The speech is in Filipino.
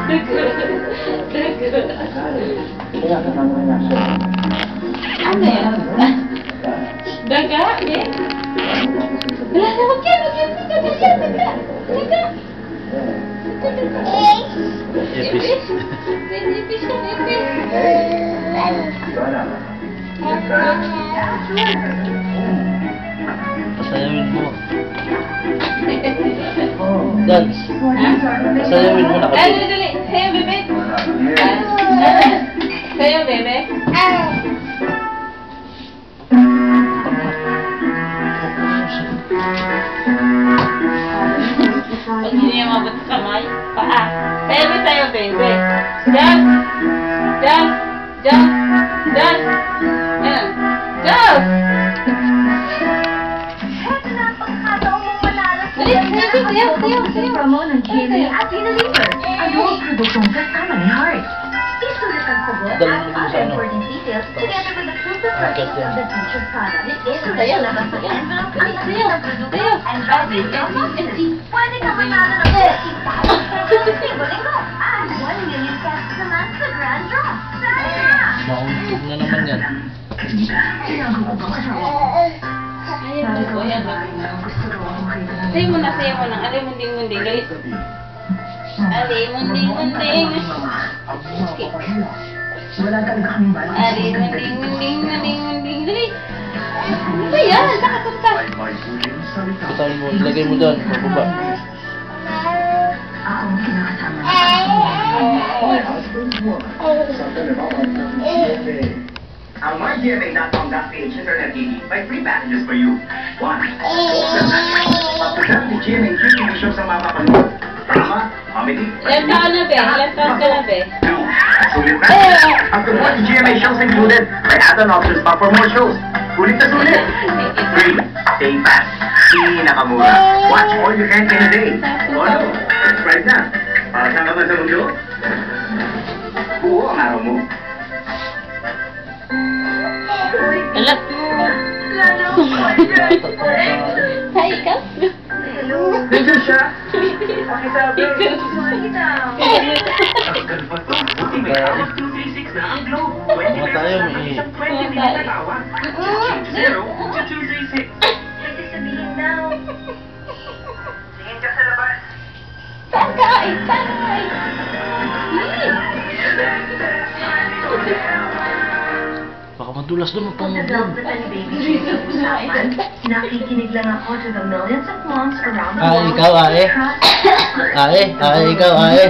Ano yan? Daga? Eh? Wala na, wag yan. Daga. Ipis. Ipis ka, ipis. Pasayawin mo. Dance. Pasayawin mo na kasi. Dali. Sayo, bebe. Sayo, bebe. Pag hindi niya mabot sa kamay, paa. Sayo, bebe. Jump. Ayan. Jump. Sayo. Promo ng GMA at Unilever. Ano ang produktong kasama ni Heart? Isulat ang sagot at other important details together with the proof of purchase of the featured product. Isulat sa envelope ang lahat ng produkto and value documents. Pwede ka manalo ng 50,000 linggo-linggo at 1 million pesos naman sa grand draw. Sana na! Maunod na naman yan. Ayan po, ayan. Sayo mo na. Alay, munding. Dali. Alay, munding. Okay. Alay, munding. Dali. Ano ba yan? Nakapunta. Bitawan mo, ilagay mo doon, pababa. Akong kinakasama Ang mygma.com.ph Internet TV may free packages for you. 1. Pagkakas ni GMA TV show sa mga kapanood. Drama, comedy, Ilan taon ka na, be? 2. Sulit na. Ang tungkol ni GMA shows included, may add-on options pa for more shows. Sulit na sulit. 3. Stay fast. Pinakamura. Watch all you can in a day. O ano? Subscribe na. Para saan ka ba sa mundo? Buo ang araw mo. Alat. Hi, ikaw? Nandiyan siya. Pakisabi. Mga tayo, may Pwede sabihin daw. Tingin ka sa labas. Tagay! baka madulas doon Pag nag-love na tali baby Jesus usapan, nakikinig lang ako to the millions of moms around the world. Ikaw, Ae. Ikaw, Ae.